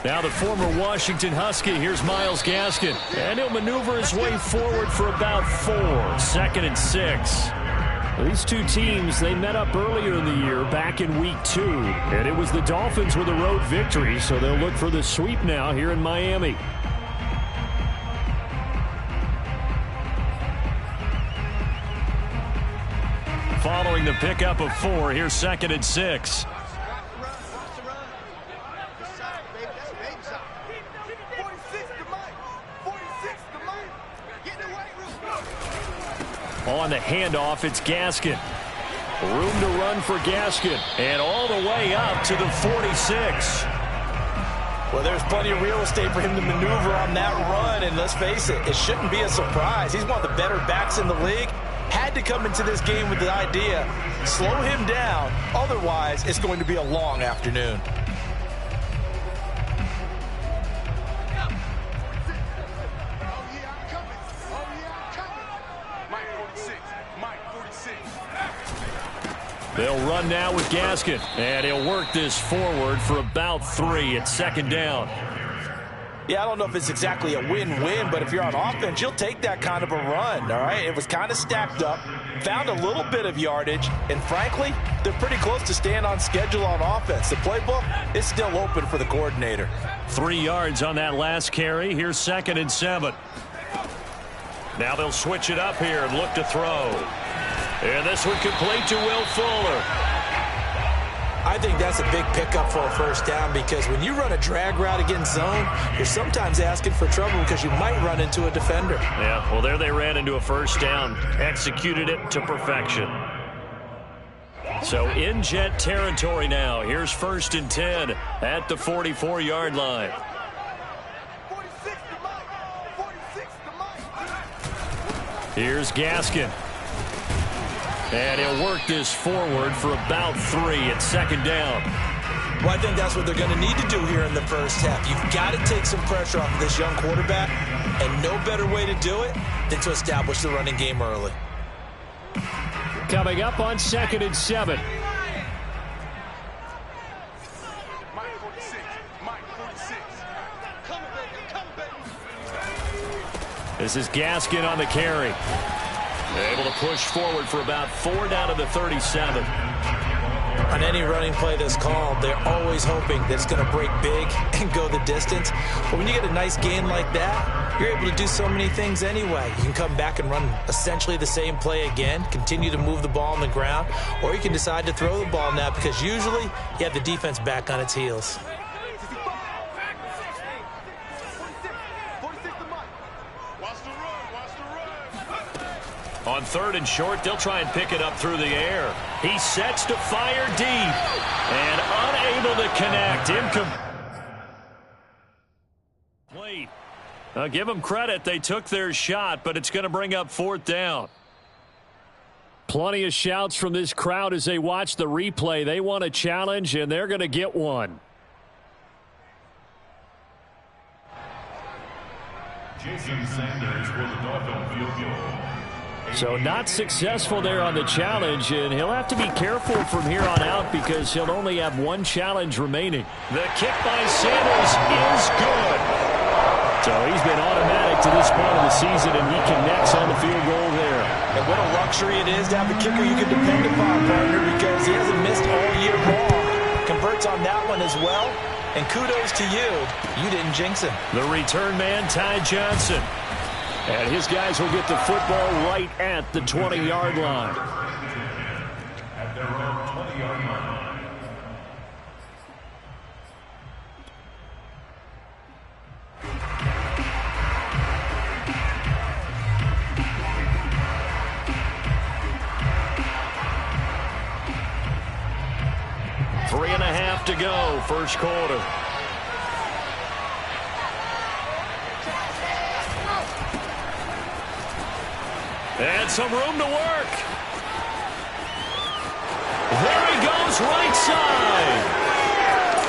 Now the former Washington Husky, here's Myles Gaskin. And he'll maneuver his way forward for about 4. 2nd and 6. These two teams, they met up earlier in the year, back in Week 2. And it was the Dolphins with a road victory, so they'll look for the sweep now here in Miami. Following the pickup of 4, here's 2nd and 6. On the handoff, it's Gaskin. Room to run for Gaskin. And all the way up to the 46. Well, there's plenty of real estate for him to maneuver on that run. And let's face it, it shouldn't be a surprise. He's one of the better backs in the league. Had to come into this game with the idea, slow him down. Otherwise, it's going to be a long afternoon. They'll run now with Gaskin, and he'll work this forward for about 3 at 2nd down. Yeah, I don't know if it's exactly a win-win, but if you're on offense, you'll take that kind of a run, all right? It was kind of stacked up, found a little bit of yardage, and frankly, they're pretty close to staying on schedule on offense. The playbook is still open for the coordinator. 3 yards on that last carry. Here's 2nd and 7. Now they'll switch it up here and look to throw. And this one complete to Will Fuller. I think that's a big pickup for a first down because when you run a drag route against zone, you're sometimes asking for trouble because you might run into a defender. Yeah, well, there they ran into a first down. Executed it to perfection. So in Jet territory now. Here's 1st and 10 at the 44-yard line. Here's Gaskin. And he'll work this forward for about 3 at 2nd down. Well, I think that's what they're going to need to do here in the first half. You've got to take some pressure off of this young quarterback, and no better way to do it than to establish the running game early. Coming up on 2nd and 7. This is Gaskin on the carry. Able to push forward for about 4 down to the 37. On any running play that's called, they're always hoping that it's going to break big and go the distance. But when you get a nice gain like that, you're able to do so many things anyway. You can come back and run essentially the same play again, continue to move the ball on the ground, or you can decide to throw the ball now because usually you have the defense back on its heels. On 3rd and short, they'll try and pick it up through the air. He sets to fire deep and unable to connect. Incomplete. I'll give them credit. They took their shot, but it's going to bring up 4th down. Plenty of shouts from this crowd as they watch the replay. They want a challenge, and they're going to get one. Jason Sanders for the Dolphin field goal. So not successful there on the challenge, and he'll have to be careful from here on out because he'll only have 1 challenge remaining. The kick by Sanders is good. So he's been automatic to this point of the season, and he connects on the field goal there. And what a luxury it is to have a kicker you can depend upon, partner, because he hasn't missed all year long. Converts on that one as well, and kudos to you. You didn't jinx him. The return man, Ty Johnson. And his guys will get the football right at the 20-yard line. At their own 20-yard line. Three and a half to go, first quarter. And some room to work. There he goes, right side.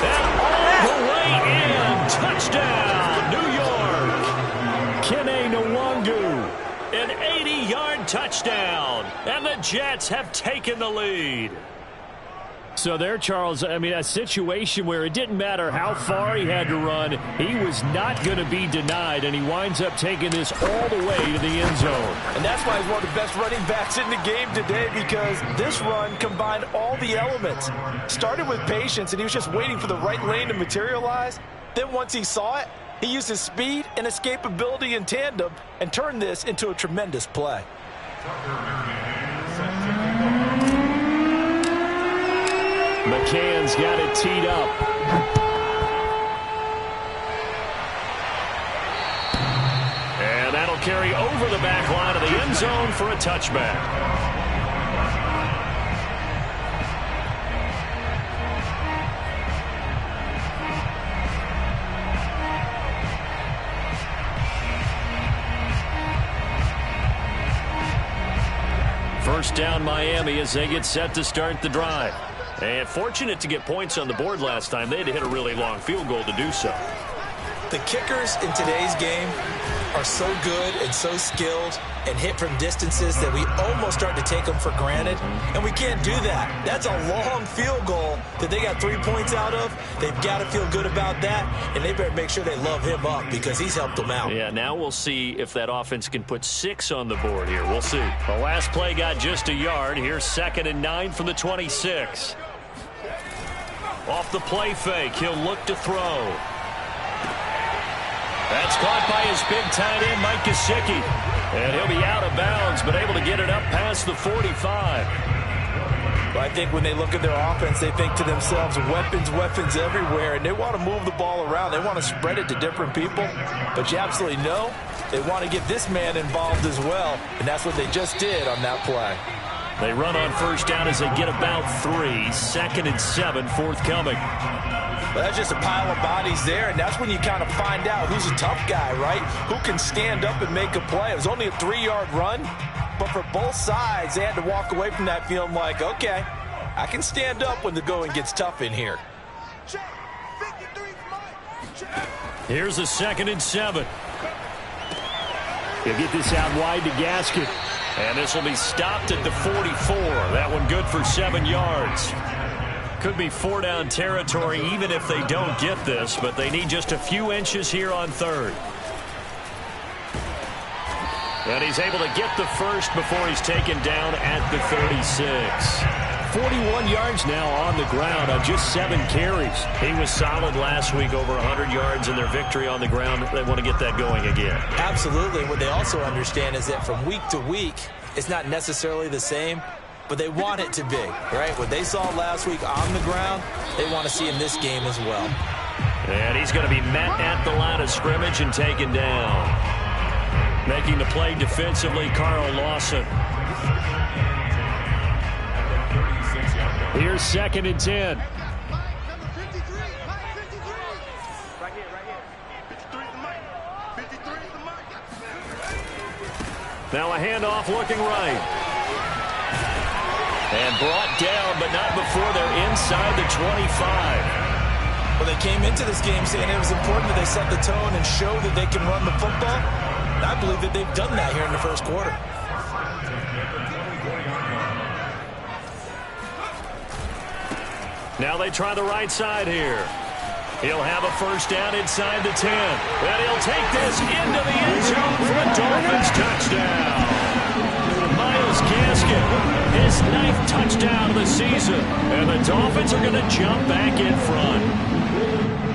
And all the way in. Touchdown, New York. Kene Nwangu. An 80-yard touchdown. And the Jets have taken the lead. So there, Charles, I mean, a situation where it didn't matter how far he had to run, he was not going to be denied, and he winds up taking this all the way to the end zone. And that's why he's one of the best running backs in the game today, because this run combined all the elements. Started with patience, and he was just waiting for the right lane to materialize. Then once he saw it, he used his speed and escapability in tandem and turned this into a tremendous play. McCann's got it teed up. And that'll carry over the back line of the end zone for a touchback. First down Miami as they get set to start the drive. And fortunate to get points on the board last time. They had to hit a really long field goal to do so. The kickers in today's game are so good and so skilled and hit from distances that we almost start to take them for granted. And we can't do that. That's a long field goal that they got 3 points out of. They've got to feel good about that. And they better make sure they love him up because he's helped them out. Yeah, now we'll see if that offense can put 6 on the board here. We'll see. The last play got just a yard. Here's 2nd and 9 from the 26. Off the play fake, he'll look to throw. That's caught by his big tight end, Mike Gesicki. And he'll be out of bounds, but able to get it up past the 45. Well, I think when they look at their offense, they think to themselves, weapons, weapons everywhere, and they want to move the ball around. They want to spread it to different people. But you absolutely know they want to get this man involved as well, and that's what they just did on that play. They run on first down as they get about 3. 2nd and 7 forthcoming. Well, that's just a pile of bodies there, and that's when you kind of find out who's a tough guy, right? Who can stand up and make a play. It was only a 3-yard run, but for both sides, they had to walk away from that feeling like, okay, I can stand up when the going gets tough in here. Here's a 2nd and 7. He'll get this out wide to Gaskin. And this will be stopped at the 44. That one good for 7 yards. Could be 4-down territory even if they don't get this, but they need just a few inches here on 3rd. And he's able to get the first before he's taken down at the 36. 41 yards now on the ground on just 7 carries. He was solid last week, over 100 yards in their victory on the ground. They want to get that going again. Absolutely. What they also understand is that from week to week, it's not necessarily the same, but they want it to be, right? What they saw last week on the ground, they want to see in this game as well. And he's going to be met at the line of scrimmage and taken down. Making the play defensively, Carl Lawson. Here's 2nd and 10. Now a handoff looking right. And brought down, but not before they're inside the 25. Well, they came into this game saying it was important that they set the tone and show that they can run the football. And I believe that they've done that here in the first quarter. Now they try the right side here. He'll have a first down inside the 10. And he'll take this into the end zone for a Dolphins touchdown. Myles Gaskin, his 9th touchdown of the season. And the Dolphins are going to jump back in front.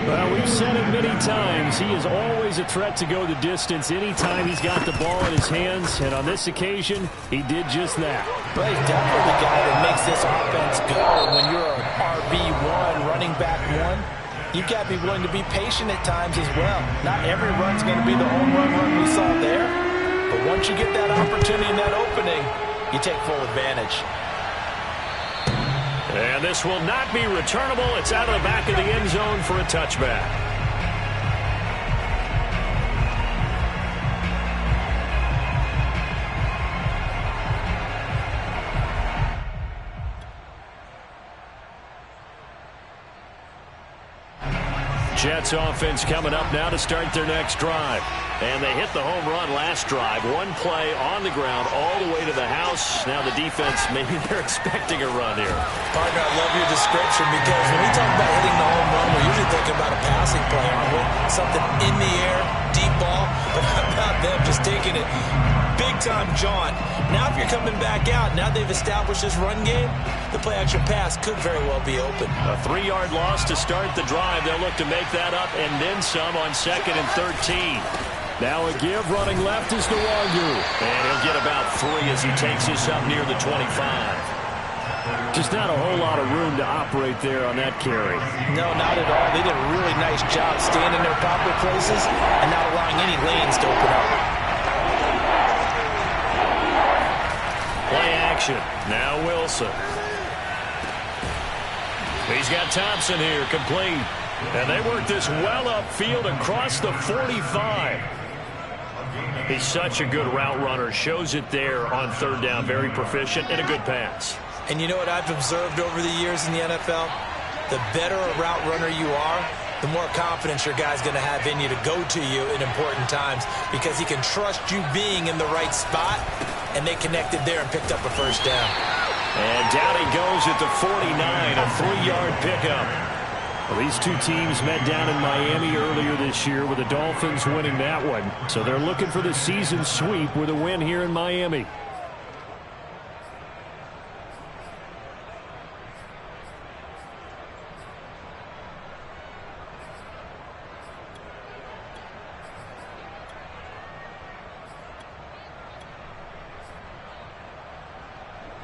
Well, we've said it many times. He is always a threat to go the distance anytime he's got the ball in his hands. And on this occasion, he did just that. But he's definitely the guy that makes this offense go. When you're an RB1, running back 1, you've got to be willing to be patient at times as well. Not every run's going to be the home run we saw there. But once you get that opportunity and that opening, you take full advantage. And this will not be returnable. It's out of the back of the end zone for a touchback. Jets offense coming up now to start their next drive. And they hit the home run last drive. One play on the ground all the way to the house. Now the defense, maybe they're expecting a run here. Partner, I love your description because when we talk about hitting the home run, we're usually thinking about a passing play, aren't we? Something in the air, deep ball. But how about them just taking it big-time jaunt? Now if you're coming back out, now they've established this run game, the play-action pass could very well be open. A 3-yard loss to start the drive. They'll look to make that up and then some on 2nd and 13. Now a give running left is Nwangwu. And he'll get about 3 as he takes this up near the 25. Just not a whole lot of room to operate there on that carry. No, not at all. They did a really nice job staying in their proper places and not allowing any lanes to open up. Play action. Now Wilson. He's got Thompson here, complete. And they work this well upfield across the 45. He's such a good route runner. Shows it there on 3rd down. Very proficient and a good pass. And you know what I've observed over the years in the NFL? The better a route runner you are, the more confidence your guy's going to have in you to go to you in important times because he can trust you being in the right spot, and they connected there and picked up a 1st down. And down he goes at the 49, a 3-yard pickup. Well, these two teams met down in Miami earlier this year with the Dolphins winning that one. So they're looking for the season sweep with a win here in Miami.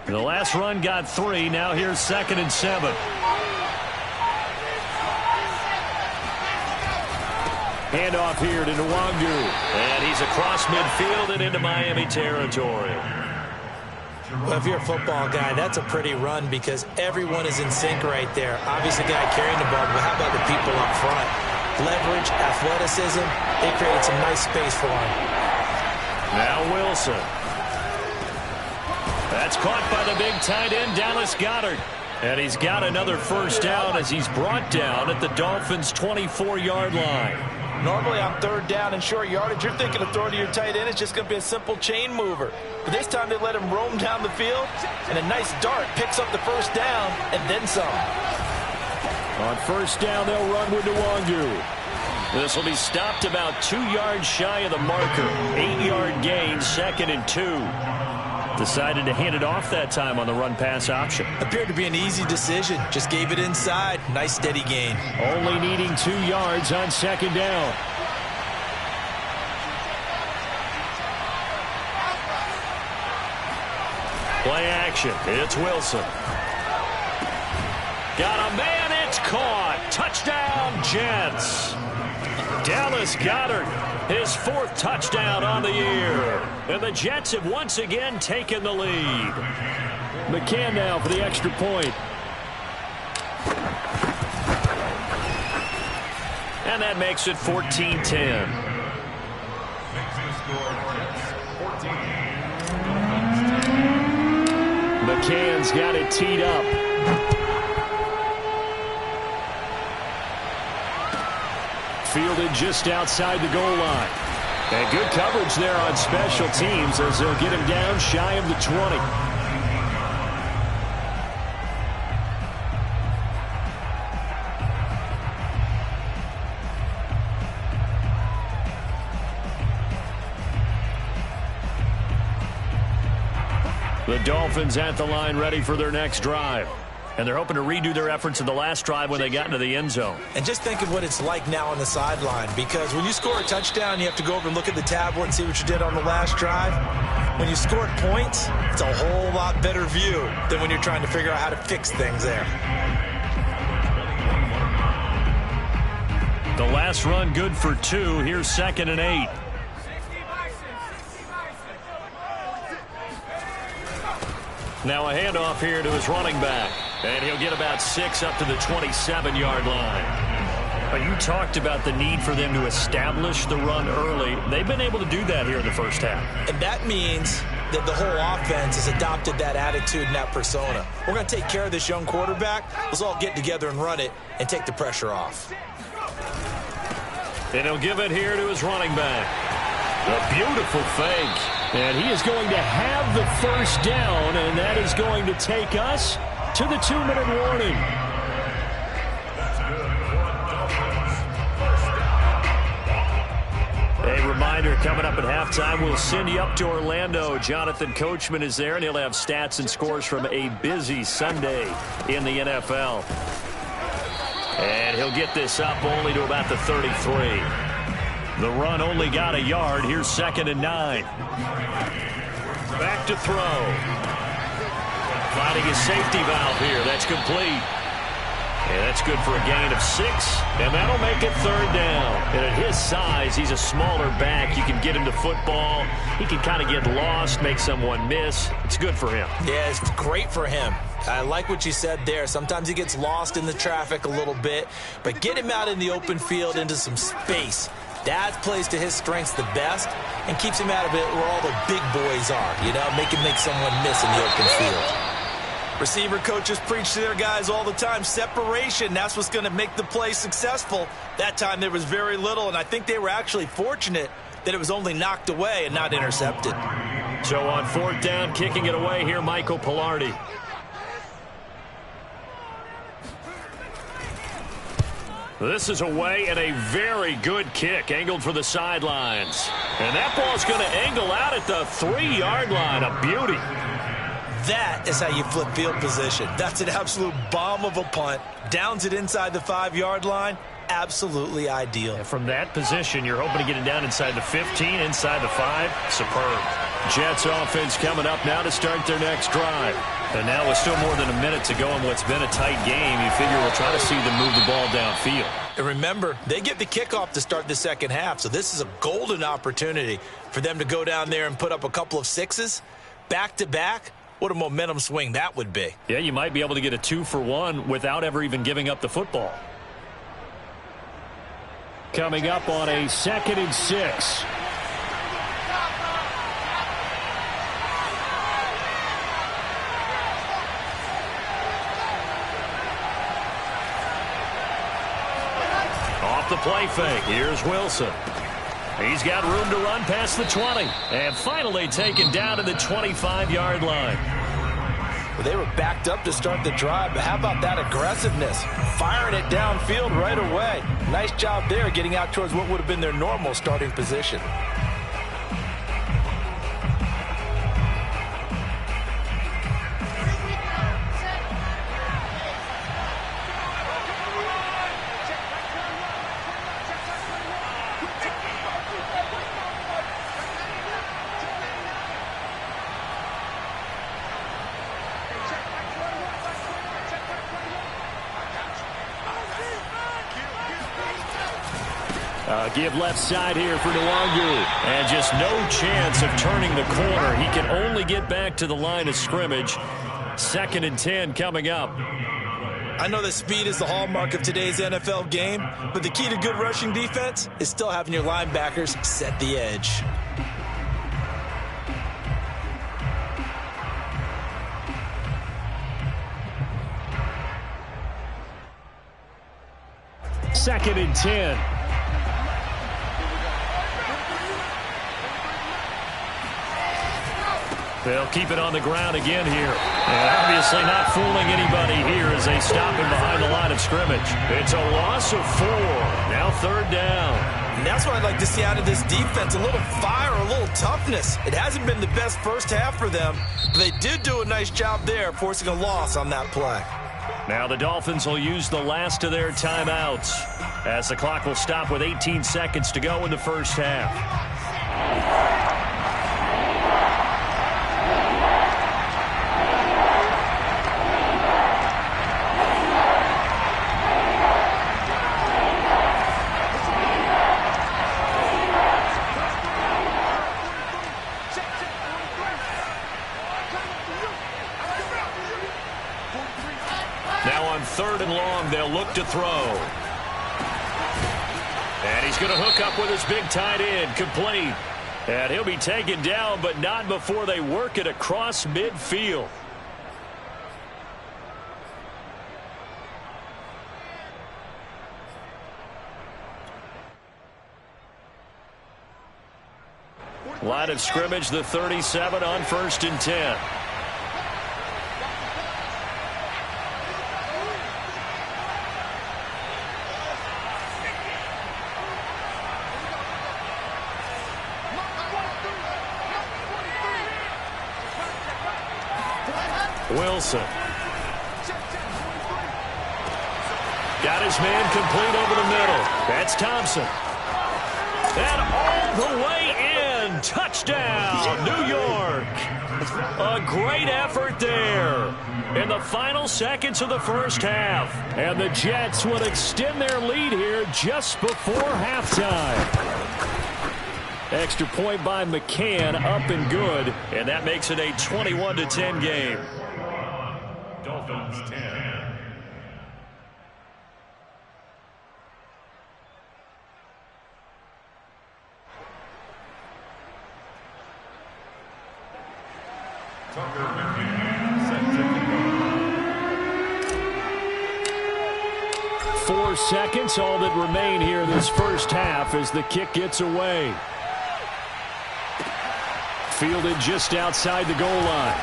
The last run got 3. Now here's 2nd and 7. Handoff here to Nwangwu. And he's across midfield and into Miami territory. Well, if you're a football guy, that's a pretty run because everyone is in sync right there. Obviously, the guy carrying the ball, but how about the people up front? Leverage, athleticism, they created some nice space for him. Now Wilson. That's caught by the big tight end, Dallas Goedert. And he's got another 1st down as he's brought down at the Dolphins' 24-yard line. Normally on 3rd down and short yardage, you're thinking of throwing to your tight end. It's just going to be a simple chain mover. But this time they let him roam down the field, and a nice dart picks up the 1st down and then some. On 1st down, they'll run with Nwangwu. This will be stopped about 2 yards shy of the marker. 8-yard gain, 2nd and 2. Decided to hand it off that time on the run-pass option. Appeared to be an easy decision. Just gave it inside. Nice steady gain. Only needing 2 yards on 2nd down. Play action. It's Wilson. Got a man. It's caught. Touchdown, Jets. Dallas Goedert, his 4th touchdown on the year. And the Jets have once again taken the lead. McCann now for the extra point. And that makes it 14-10. McCann's got it teed up. Fielded just outside the goal line. And good coverage there on special teams as they'll get him down shy of the 20. The Dolphins at the line ready for their next drive. And they're hoping to redo their efforts in the last drive when they got into the end zone. And just think of what it's like now on the sideline, because when you score a touchdown, you have to go over and look at the tablet and see what you did on the last drive. When you scored points, it's a whole lot better view than when you're trying to figure out how to fix things there. The last run good for 2. Here's 2nd and 8. Now a handoff here to his running back. And he'll get about 6 up to the 27-yard line. You talked about the need for them to establish the run early. They've been able to do that here in the first half. And that means that the whole offense has adopted that attitude and that persona. We're going to take care of this young quarterback. Let's all get together and run it and take the pressure off. And he'll give it here to his running back. A beautiful fake. And he is going to have the first down, and that is going to take us to the 2-minute warning. A reminder, coming up at halftime, we'll send you up to Orlando. Jonathan Coachman is there, and he'll have stats and scores from a busy Sunday in the NFL. And he'll get this up only to about the 33. The run only got a yard. Here's 2nd and 9. Back to throw. Finding his safety valve here. That's complete. And that's good for a gain of 6. And that'll make it 3rd down. And at his size, he's a smaller back. You can get him to football. He can kind of get lost, make someone miss. It's good for him. Yeah, it's great for him. I like what you said there. Sometimes he gets lost in the traffic a little bit. But get him out in the open field into some space. That plays to his strengths the best and keeps him out of it where all the big boys are. You know, make someone miss in the open field. Receiver coaches preach to their guys all the time. Separation, that's what's going to make the play successful. That time there was very little, and I think they were actually fortunate that it was only knocked away and not intercepted. So on 4th down, kicking it away here, Michael Pilardi. This is away and a very good kick, angled for the sidelines. And that ball's going to angle out at the 3-yard line. A beauty. That is how you flip field position. That's an absolute bomb of a punt. Downs it inside the 5-yard line. Absolutely ideal. And from that position, you're hoping to get it down inside the 15, inside the 5. Superb. Jets offense coming up now to start their next drive. And now with still more than a minute to go in what's been a tight game, you figure we'll try to see them move the ball downfield. And remember, they get the kickoff to start the second half, so this is a golden opportunity for them to go down there and put up a couple of 6s back-to-back. What a momentum swing that would be. Yeah, you might be able to get a 2-for-1 without ever even giving up the football. Coming up on a 2nd and 6. Off the play fake. Here's Wilson. He's got room to run past the 20. And finally taken down to the 25-yard line. Well, they were backed up to start the drive, but how about that aggressiveness? Firing it downfield right away. Nice job there getting out towards what would have been their normal starting position. Give left side here for Nwangu. And just no chance of turning the corner. He can only get back to the line of scrimmage. 2nd and 10 coming up. I know that speed is the hallmark of today's NFL game, but the key to good rushing defense is still having your linebackers set the edge. Second and 10. They'll keep it on the ground again here. And obviously not fooling anybody here as they stop him behind the line of scrimmage. It's a loss of 4. Now 3rd down. And that's what I'd like to see out of this defense. A little fire, a little toughness. It hasn't been the best first half for them, but they did do a nice job there, forcing a loss on that play. Now the Dolphins will use the last of their timeouts as the clock will stop with 18 seconds to go in the first half. Now on 3rd and long, they'll look to throw. And he's going to hook up with his big tight end, complete. And he'll be taken down, but not before they work it across midfield. Line of scrimmage, the 37 on 1st and 10. Wilson. Got his man complete over the middle. That's Thompson. And all the way in. Touchdown, New York. A great effort there in the final seconds of the first half. And the Jets would extend their lead here just before halftime. Extra point by McCann, up and good. And that makes it a 21-10 game. Dolphins 10. Tucker McKinnon set to kick. 4 seconds, all that remain here in this first half as the kick gets away. Fielded just outside the goal line.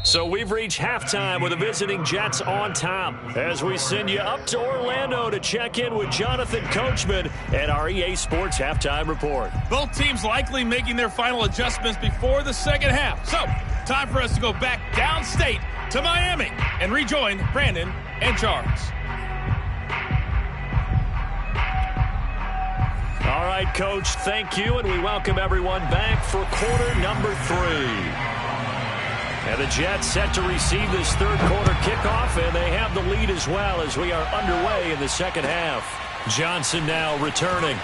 So we've reached halftime with the visiting Jets on top as we send you up to Orlando to check in with Jonathan Coachman at our EA Sports Halftime Report. Both teams likely making their final adjustments before the second half. So, time for us to go back downstate to Miami and rejoin Brandon and Charles. All right, Coach, thank you, and we welcome everyone back for quarter number 3. And the Jets set to receive this third quarter kickoff, and they have the lead as well as we are underway in the second half. Johnson now returning.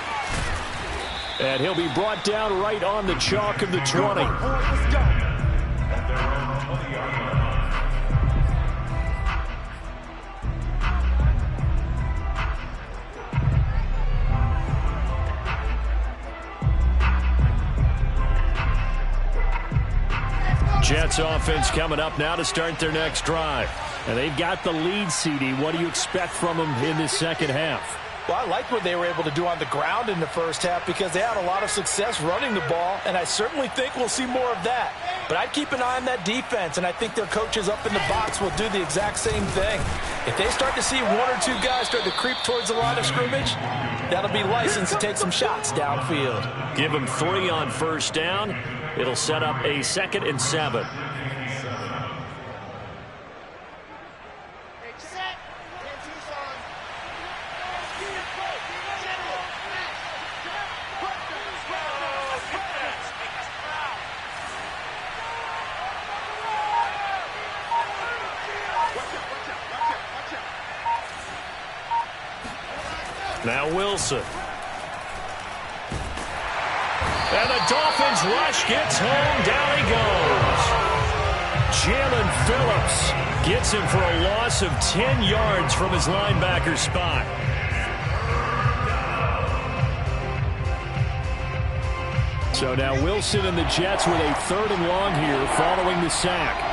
And he'll be brought down right on the chalk of the 20. At their own 20-yard line. Jets offense coming up now to start their next drive. And they've got the lead, CD. What do you expect from them in this second half? Well, I like what they were able to do on the ground in the first half because they had a lot of success running the ball, and I certainly think we'll see more of that. But I'd keep an eye on that defense, and I think their coaches up in the box will do the exact same thing. If they start to see 1 or 2 guys start to creep towards the line of scrimmage, that'll be licensed to take some shots downfield. Give them 3 on first down. It'll set up a 2nd and 7. Now Wilson. And the Dolphins rush gets home. Down he goes. Jalen Phillips gets him for a loss of 10 yards from his linebacker spot. So now Wilson and the Jets with a 3rd and long here following the sack.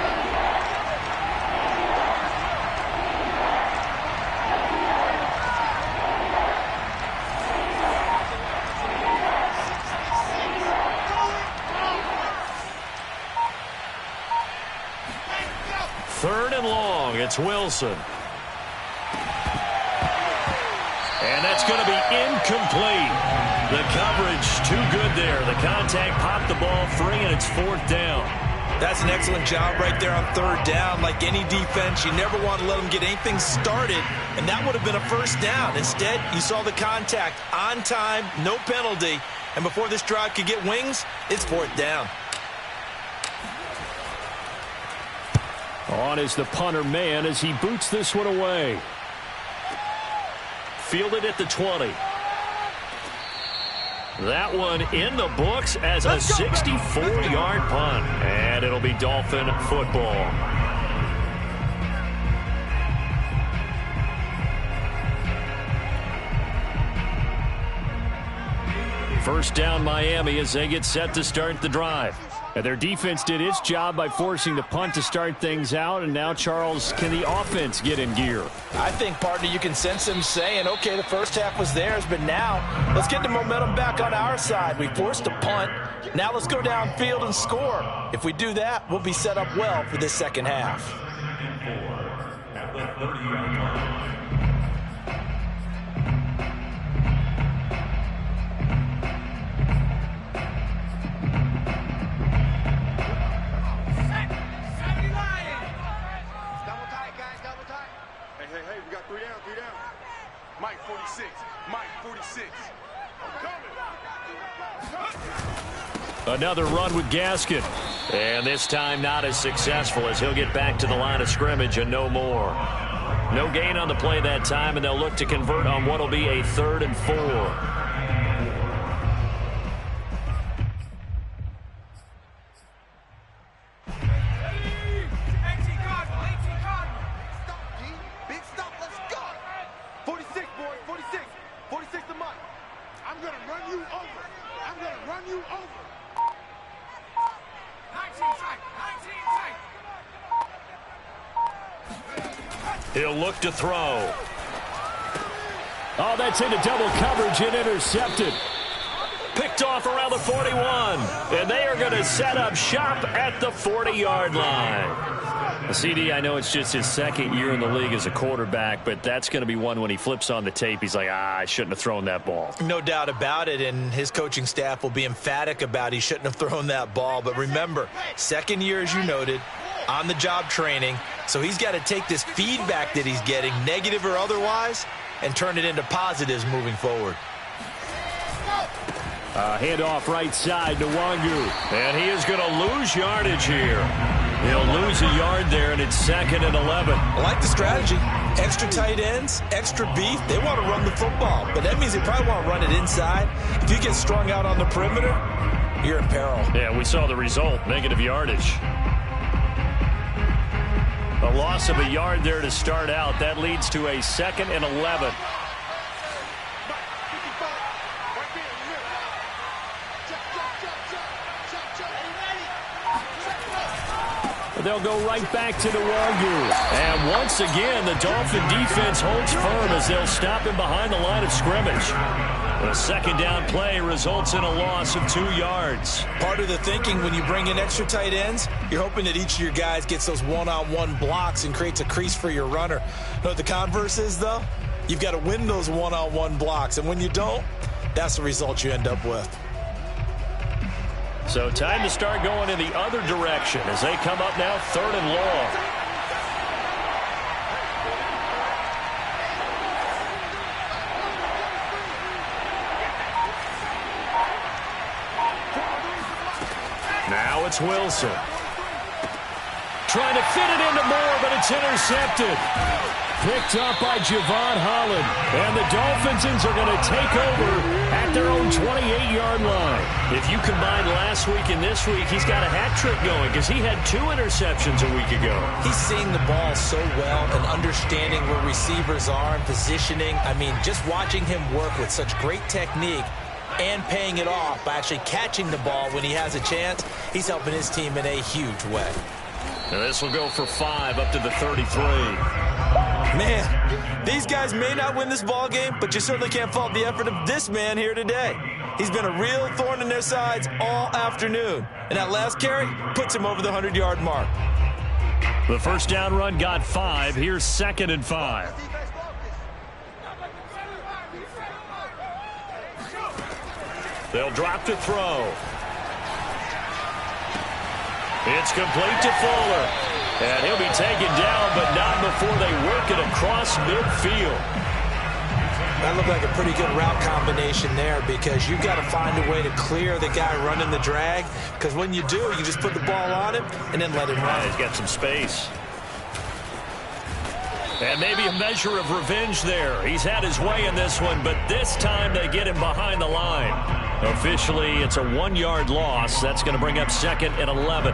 It's Wilson. And that's going to be incomplete. The coverage too good there. The contact popped the ball free, and it's 4th down. That's an excellent job right there on 3rd down. Like any defense, you never want to let them get anything started, and that would have been a 1st down. Instead, you saw the contact on time, no penalty, and before this drive could get wings, it's 4th down. On is the punter man as he boots this one away. Fielded at the 20. That one in the books as a 64-yard punt. And it'll be Dolphin football. First down Miami as they get set to start the drive. And their defense did its job by forcing the punt to start things out. And now, Charles, can the offense get in gear? I think, partner, you can sense them saying, okay, the first half was theirs, but now let's get the momentum back on our side. We forced a punt. Now let's go downfield and score. If we do that, we'll be set up well for this second half. At the 30-yard line. Hey, we got 3 down. Mike 46. Mike 46. I'm coming. Another run with Gaskin. And this time not as successful as he'll get back to the line of scrimmage and no more. No gain on the play that time, and they'll look to convert on what will be a 3rd and 4. He'll look to throw. Oh, that's into double coverage and intercepted. Picked off around the 41. And they are going to set up shop at the 40-yard line. CD, I know it's just his 2nd year in the league as a quarterback, but that's going to be one when he flips on the tape. He's like, I shouldn't have thrown that ball. No doubt about it, and his coaching staff will be emphatic about he shouldn't have thrown that ball. But remember, 2nd year, as you noted, on-the-job training. So he's got to take this feedback that he's getting, negative or otherwise, and turn it into positives moving forward. Handoff right side to Wangu. And he is going to lose yardage here. He'll lose a yard there, and it's 2nd and 11. I like the strategy. Extra tight ends, extra beef. They want to run the football, but that means they probably want to run it inside. If you get strung out on the perimeter, you're in peril. Yeah, we saw the result, negative yardage. A loss of a yard there to start out. That leads to a 2nd and 11. They'll go right back to the Wangu. And once again, the Dolphin defense holds firm as they'll stop him behind the line of scrimmage. A 2nd down play results in a loss of 2 yards. Part of the thinking when you bring in extra tight ends, you're hoping that each of your guys gets those one-on-one blocks and creates a crease for your runner. You know what the converse is, though? You've got to win those one-on-one blocks. And when you don't, that's the result you end up with. So time to start going in the other direction as they come up now 3rd and long. Now it's Wilson. Trying to fit it into Moore, but it's intercepted. Picked up by Javon Holland. And the Dolphins are going to take over at their own 28-yard line. If you combine last week and this week, he's got a hat trick going because he had 2 interceptions a week ago. He's seeing the ball so well and understanding where receivers are and positioning. I mean, just watching him work with such great technique and paying it off by actually catching the ball when he has a chance, he's helping his team in a huge way. And this will go for 5 up to the 33. Man, these guys may not win this ball game, but you certainly can't fault the effort of this man here today. He's been a real thorn in their sides all afternoon. And that last carry puts him over the 100-yard mark. The first down run got 5. Here's 2nd and 5. They'll drop to throw. It's complete to Fuller. And he'll be taken down, but not before they work it across midfield. That looked like a pretty good route combination there because you've got to find a way to clear the guy running the drag. Because when you do, you just put the ball on him and then let him run. He's got some space. And maybe a measure of revenge there. He's had his way in this one, but this time they get him behind the line. Officially, it's a 1-yard loss. That's going to bring up 2nd and 11.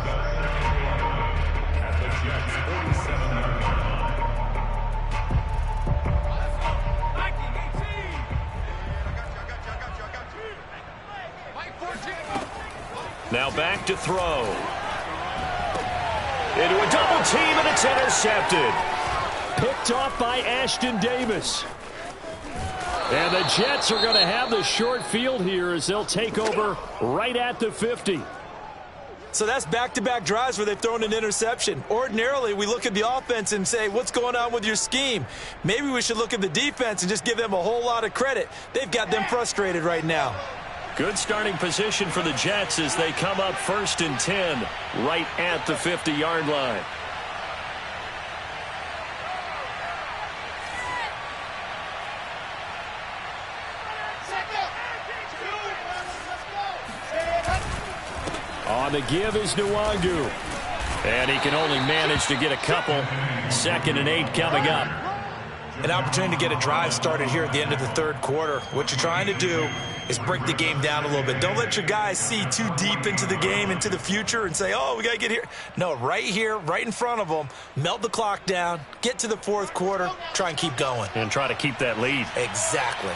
Now back to throw. Into a double team, and it's intercepted. Picked off by Ashton Davis. And the Jets are going to have the short field here as they'll take over right at the 50. So that's back-to-back drives where they've thrown an interception. Ordinarily, we look at the offense and say, what's going on with your scheme? Maybe we should look at the defense and just give them a whole lot of credit. They've got them frustrated right now. Good starting position for the Jets as they come up 1st and 10 right at the 50-yard line. On the give is Nwangu. And he can only manage to get a couple. 2nd and 8 coming up. An opportunity to get a drive started here at the end of the 3rd quarter. What you're trying to do is break the game down a little bit. Don't let your guys see too deep into the game, into the future, and say, oh, we got to get here. No, right here, right in front of them, melt the clock down, get to the 4th quarter, try and keep going. And try to keep that lead. Exactly.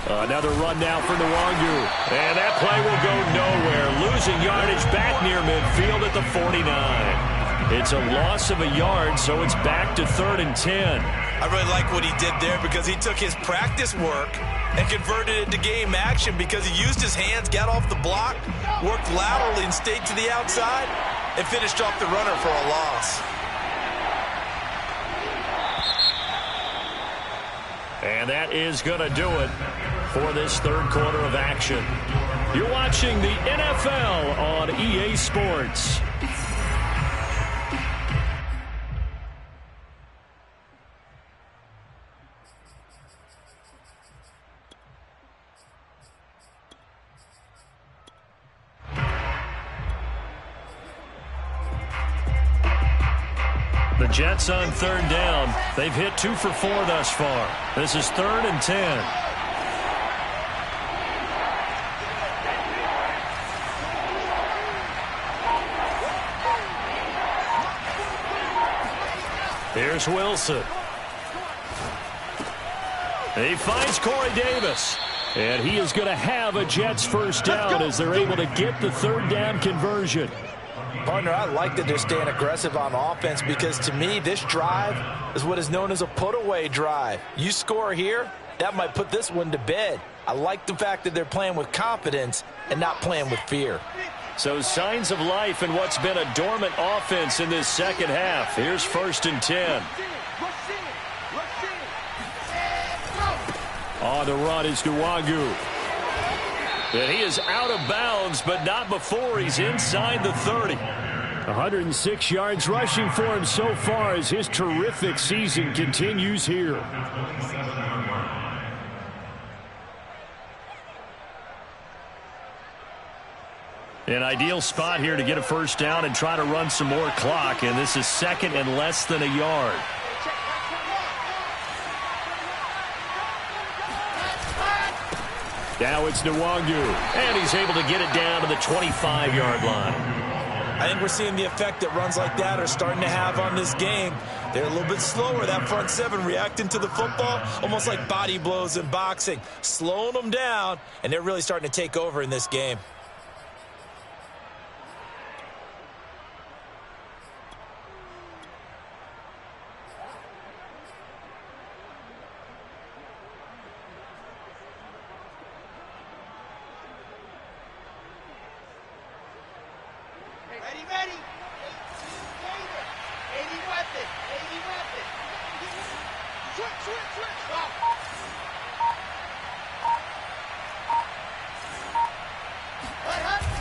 Another run now for Nwangu. And that play will go nowhere. Losing yardage back near midfield at the 49. It's a loss of a yard, so it's back to 3rd and 10. I really like what he did there because he took his practice work and converted it to game action because he used his hands, got off the block, worked laterally and stayed to the outside, and finished off the runner for a loss. And that is going to do it for this 3rd quarter of action. You're watching the NFL on EA Sports. The Jets on 3rd down. They've hit 2 for 4 thus far. This is 3rd and 10. Here's Wilson. He finds Corey Davis. And he is going to have a Jets 1st down as they're able to get the 3rd down conversion. Partner, I like that they're staying aggressive on offense because, to me, this drive is what is known as a put-away drive. You score here, that might put this one to bed. I like the fact that they're playing with confidence and not playing with fear. So signs of life in what's been a dormant offense in this 2nd half. Here's 1st and 10. On the run is Nwangu. And he is out of bounds, but not before he's inside the 30. 106 yards rushing for him so far as his terrific season continues here. An ideal spot here to get a 1st down and try to run some more clock, and this is 2nd and less than a yard. Now it's Nwangu, and he's able to get it down to the 25-yard line. I think we're seeing the effect that runs like that are starting to have on this game. They're a little bit slower, that front 7 reacting to the football, almost like body blows in boxing, slowing them down, and they're really starting to take over in this game.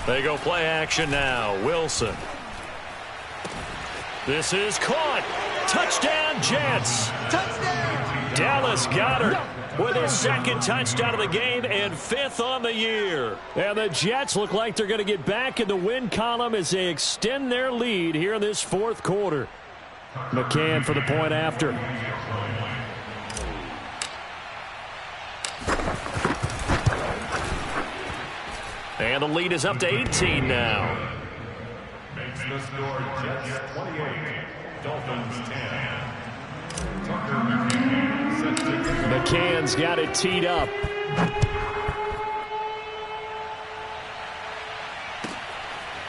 They go play action now. Wilson. This is caught. Touchdown, Jets. Touchdown. Dallas Goedert with his 2nd touchdown of the game and 5th on the year. And the Jets look like they're going to get back in the win column as they extend their lead here in this 4th quarter. McCann for the point after. And the lead is up to 18 now. Makes the score Jets 28, Dolphins 10. McCann's got it teed up.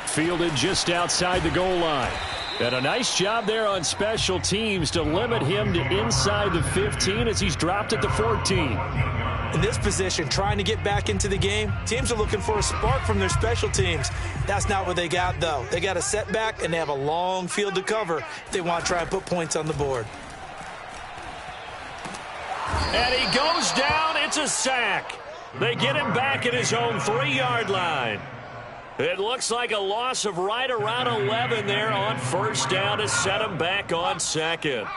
Fielded just outside the goal line. And a nice job there on special teams to limit him to inside the 15 as he's dropped at the 14. In this position, trying to get back into the game, teams are looking for a spark from their special teams. That's not what they got, though. They got a setback, and they have a long field to cover if they want to try and put points on the board. And he goes down. It's a sack. They get him back at his own 3-yard line. It looks like a loss of right around 11 there on first down to set him back on second.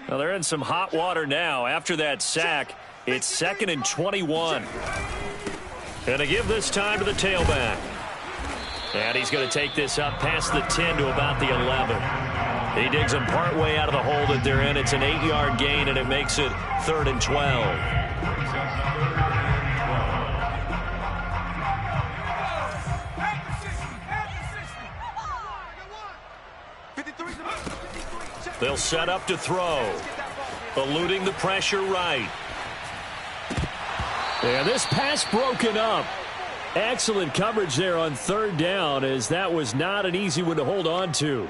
Well, they're in some hot water now. After that sack, it's 2nd and 21. And to give this time to the tailback. And he's going to take this up past the 10 to about the 11. He digs him partway out of the hole that they're in. It's an 8-yard gain, and it makes it 3rd and 12. They'll set up to throw. Eluding the pressure right. And this pass broken up. Excellent coverage there on 3rd down, as that was not an easy one to hold on to.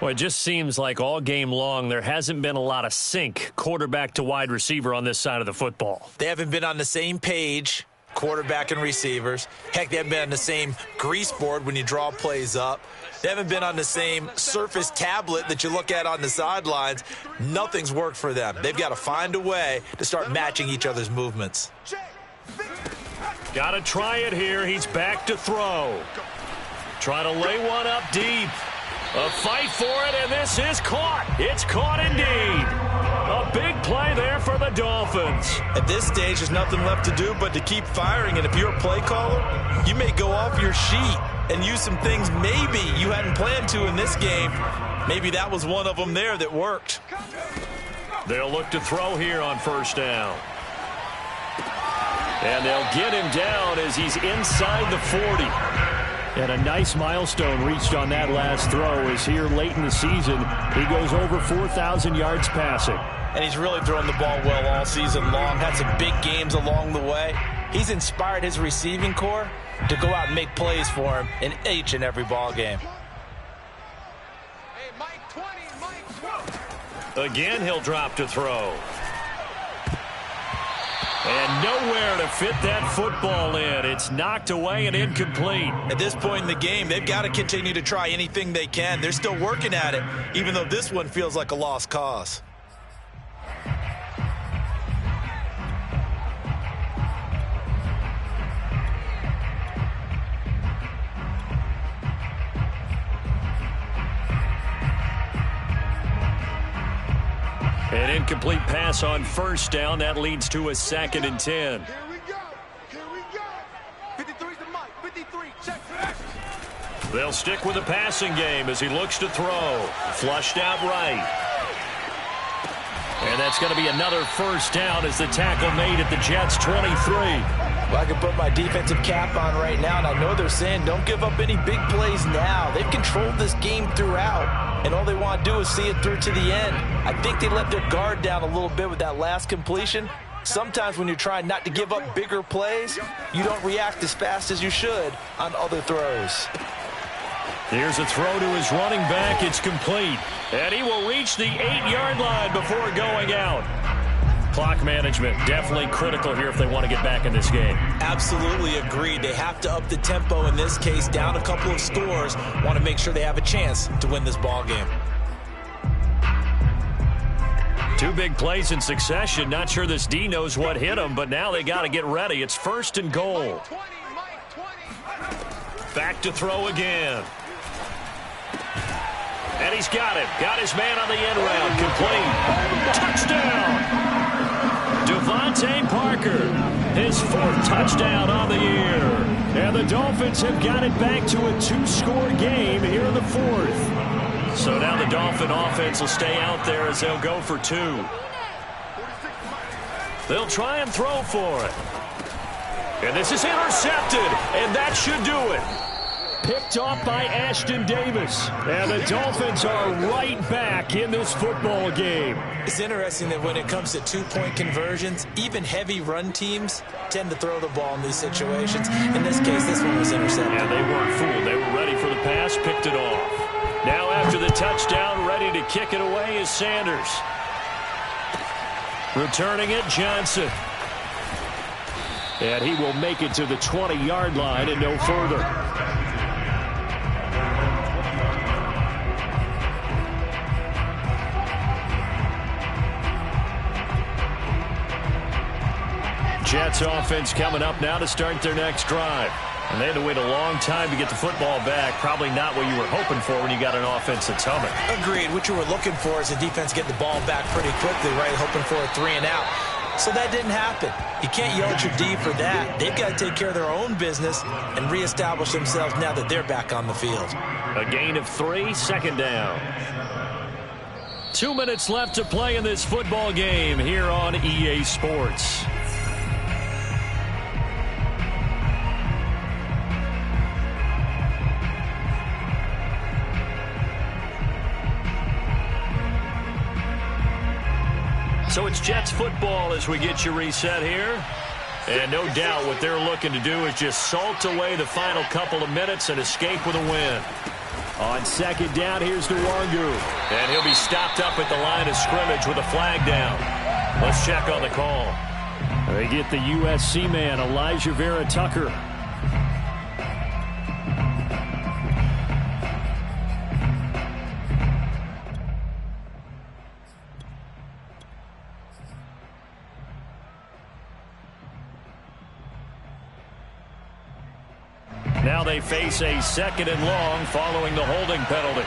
Well, it just seems like all game long there hasn't been a lot of sync quarterback to wide receiver on this side of the football. They haven't been on the same page, quarterback and receivers. Heck, they haven't been on the same grease board when you draw plays up. They haven't been on the same Surface tablet that you look at on the sidelines. Nothing's worked for them. They've got to find a way to start matching each other's movements. Got to try it here. He's back to throw. Try to lay one up deep. A fight for it, and this is caught. It's caught indeed. A big play there for the Dolphins. At this stage, there's nothing left to do but to keep firing. And if you're a play caller, you may go off your sheet and use some things maybe you hadn't planned to in this game. Maybe that was one of them there that worked. They'll look to throw here on first down. And they'll get him down as he's inside the 40. And a nice milestone reached on that last throw, as here late in the season, he goes over 4,000 yards passing. And he's really thrown the ball well all season long. Had some big games along the way. He's inspired his receiving corps to go out and make plays for him in each and every ball game. Again, he'll drop to throw. And nowhere to fit that football in. It's knocked away and incomplete. At this point in the game, they've got to continue to try anything they can. They're still working at it, even though this one feels like a lost cause. An incomplete pass on first down. That leads to a 2nd and 10. Here we go. Here we go. 53's the mic. 53. Check. They'll stick with the passing game as he looks to throw. Flushed out right. And that's going to be another first down as the tackle made at the Jets' 23. Well, I can put my defensive cap on right now, and I know they're saying don't give up any big plays now. They've controlled this game throughout, and all they want to do is see it through to the end. I think they let their guard down a little bit with that last completion. Sometimes when you're trying not to give up bigger plays, you don't react as fast as you should on other throws. Here's a throw to his running back. It's complete. And he will reach the 8-yard line before going out. Clock management definitely critical here if they want to get back in this game. Absolutely agreed. They have to up the tempo in this case, down a couple of scores. Want to make sure they have a chance to win this ball game. 2 big plays in succession. Not sure this D knows what hit him, but now they got to get ready. It's 1st and goal. Back to throw again. And he's got it. Got his man on the end round. Complete. Touchdown. Devontae Parker, his 4th touchdown on the year. And the Dolphins have got it back to a 2-score game here in the 4th. So now the Dolphin offense will stay out there as they'll go for 2. They'll try and throw for it. And this is intercepted, and that should do it. Picked off by Ashton Davis. And the Dolphins are right back in this football game. It's interesting that when it comes to two-point conversions, even heavy run teams tend to throw the ball in these situations. In this case, this one was intercepted. Yeah, they weren't fooled. They were ready for the pass, picked it off. Now after the touchdown, ready to kick it away is Sanders. Returning it, Johnson. And he will make it to the 20-yard line and no further. Jets offense coming up now to start their next drive. And they had to wait a long time to get the football back. Probably not what you were hoping for when you got an offense that's humming. Agreed. What you were looking for is the defense getting the ball back pretty quickly, right? Hoping for a 3 and out. So that didn't happen. You can't yell at your D for that. They've got to take care of their own business and reestablish themselves now that they're back on the field. A gain of 3, second down. 2 minutes left to play in this football game here on EA Sports. So it's Jets football as we get you reset here. And no doubt what they're looking to do is just salt away the final couple of minutes and escape with a win. On second down, here's Nwangu. And he'll be stopped up at the line of scrimmage with a flag down. Let's check on the call. They get the USC man, Elijah Vera Tucker. Now they face a 2nd and long following the holding penalty.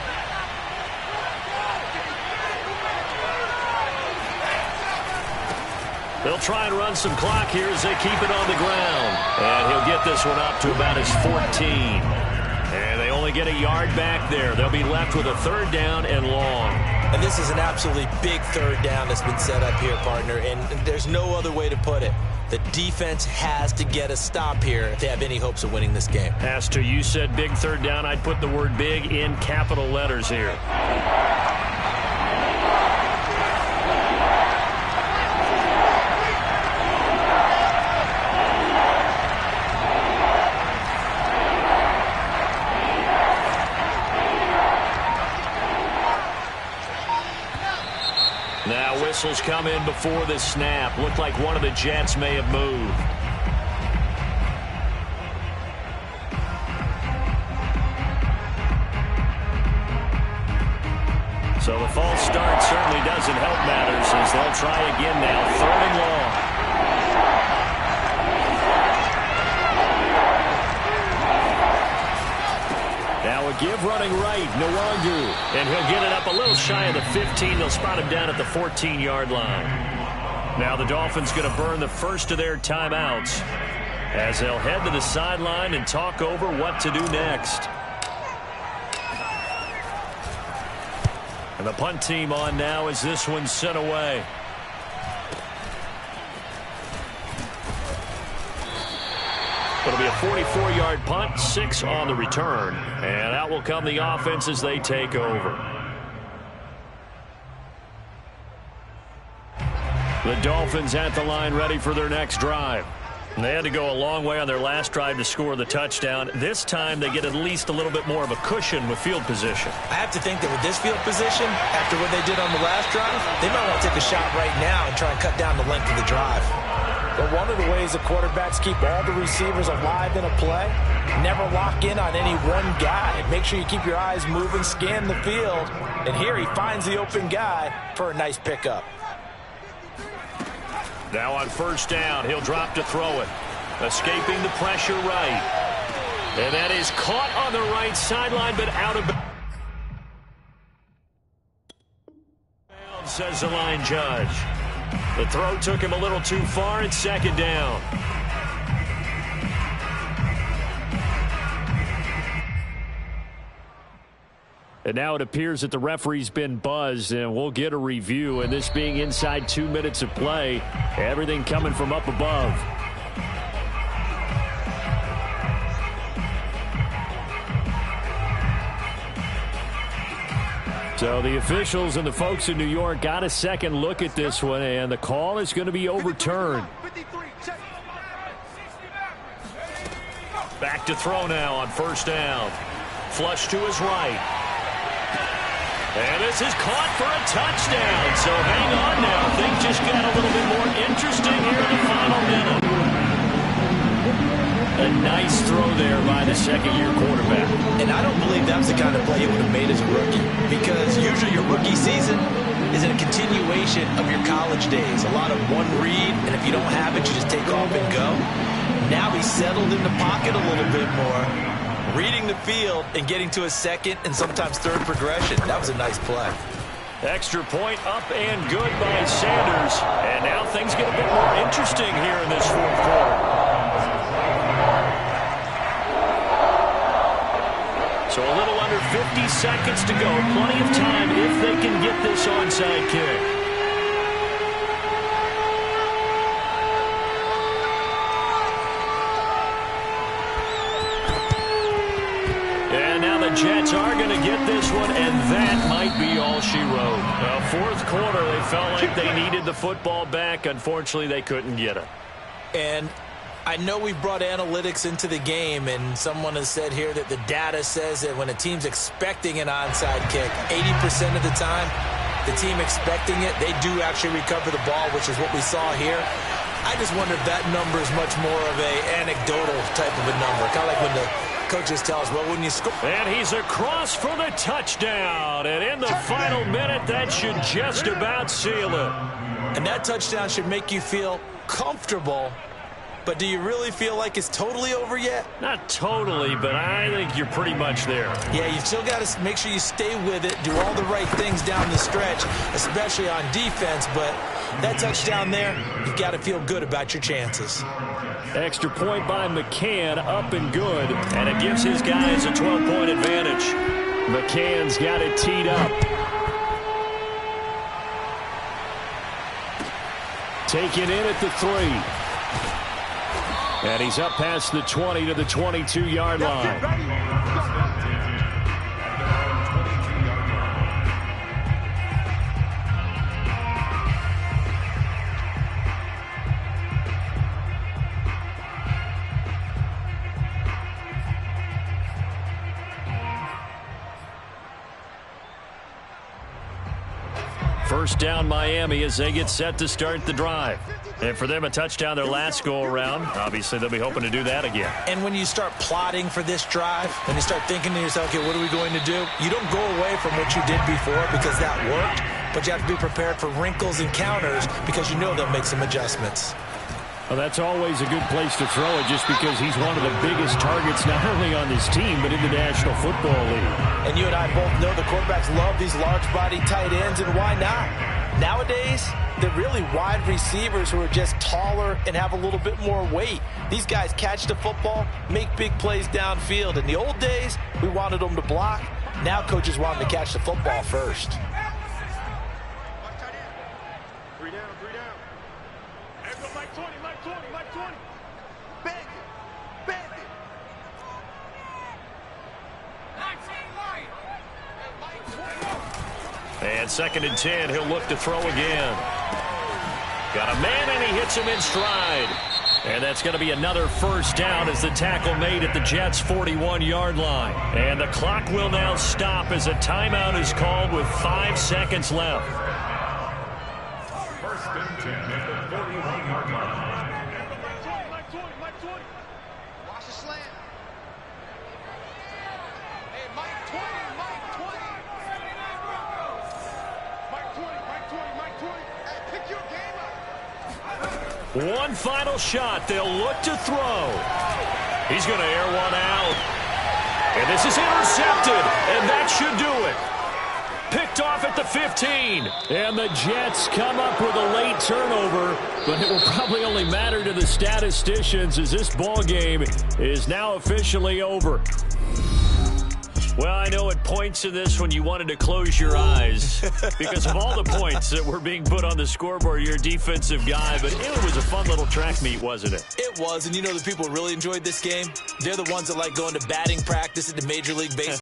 They'll try and run some clock here as they keep it on the ground. And he'll get this one up to about his 14. And they only get a yard back there. They'll be left with a 3rd down and long. And this is an absolutely big 3rd down that's been set up here, partner. And there's no other way to put it. The defense has to get a stop here if they have any hopes of winning this game. Has to. You said big 3rd down. I'd put the word big in capital letters here. Now whistles come in before the snap. Looked like one of the Jets may have moved. So the false start certainly doesn't help matters as they'll try again now. 3rd and long. Now a give running right, Nwangu. And he'll get it up a little shy of the 15. They'll spot him down at the 14-yard line. Now the Dolphins going to burn the first of their timeouts as they'll head to the sideline and talk over what to do next. And the punt team on now as this one's sent away. It'll be a 44-yard punt, 6 on the return. And out will come the offense as they take over. The Dolphins at the line ready for their next drive. And they had to go a long way on their last drive to score the touchdown. This time they get at least a little bit more of a cushion with field position. I have to think that with this field position, after what they did on the last drive, they might want to take a shot right now and try and cut down the length of the drive. But one of the ways the quarterbacks keep all the receivers alive in a play, never lock in on any one guy. Make sure you keep your eyes moving, scan the field. And here he finds the open guy for a nice pickup. Now on 1st down, he'll drop to throw it. Escaping the pressure right. And that is caught on the right sideline, but out of bounds, says the line judge. The throw took him a little too far. It's 2nd down. And now it appears that the referee's been buzzed, and we'll get a review. And this being inside 2 minutes of play, everything coming from up above. So the officials and the folks in New York got a second look at this one, and the call is going to be overturned. Back to throw now on first down. Flush to his right. And this is caught for a touchdown. So hang on now. Things just got a little bit more interesting here in the final minute. A nice throw there by the second-year quarterback. And I don't believe that's the kind of play he would have made as a rookie, because usually your rookie season is a continuation of your college days. A lot of one read, and if you don't have it, you just take off and go. Now he's settled in the pocket a little bit more, reading the field and getting to a second and sometimes third progression. That was a nice play. Extra point up and good by Sanders. And now things get a bit more interesting here in this fourth quarter. So a little under 50 seconds to go. Plenty of time if they can get this onside kick. And now the Jets are going to get this one, and that might be all she wrote. Well, fourth quarter, they felt like they needed the football back. Unfortunately, they couldn't get it. And I know we've brought analytics into the game, and someone has said here that the data says that when a team's expecting an onside kick, 80% of the time, the team expecting it, they do actually recover the ball, which is what we saw here. I just wonder if that number is much more of a anecdotal type of a number, kind of like when the coaches tell us, well, when you score. And he's across for the touchdown, and in the final minute, that should just about seal it. And that touchdown should make you feel comfortable. But do you really feel like it's totally over yet? Not totally, but I think you're pretty much there. Yeah, you've still got to make sure you stay with it, do all the right things down the stretch, especially on defense. But that touchdown there, you've got to feel good about your chances. Extra point by McCann, up and good, and it gives his guys a 12-point advantage. McCann's got it teed up. Taken in at the 3. And he's up past the 20 to the 22-yard line. First down Miami as they get set to start the drive. And for them, a touchdown their last go-around. Obviously, they'll be hoping to do that again. And when you start plotting for this drive, when you start thinking to yourself, okay, what are we going to do? You don't go away from what you did before because that worked, but you have to be prepared for wrinkles and counters because you know they'll make some adjustments. Well, that's always a good place to throw it just because he's one of the biggest targets not only on this team but in the National Football League. And you and I both know the quarterbacks love these large-body tight ends, and why not? Nowadays, they're really wide receivers who are just taller and have a little bit more weight. These guys catch the football, make big plays downfield. In the old days, we wanted them to block. Now coaches want them to catch the football first. 3 down, 3 down. Hey, go Mike 20, Mike 20, Mike 20. Bang it, bang it. And 2nd and 10, he'll look to throw again. Got a man, and he hits him in stride. And that's going to be another first down as the tackle made at the Jets' 41-yard line. And the clock will now stop as a timeout is called with 5 seconds left. First and 10 at the 41-yard line. Mike 20, Mike 20. Watch the slant. Hey, Mike 20, Mike 20. Mike 20, Mike 20, Mike 20. Hey, pick your game up. One final shot. They'll look to throw. He's going to air one out. And this is intercepted, and that should do it. Picked off at the 15. And the Jets come up with a late turnover, but it will probably only matter to the statisticians as this ball game is now officially over. Well, I know at points in this when you wanted to close your eyes because of all the points that were being put on the scoreboard. You're a defensive guy, but it was a fun little track meet, wasn't it? It was, and you know the people who really enjoyed this game? They're the ones that like going to batting practice at the Major League Baseball.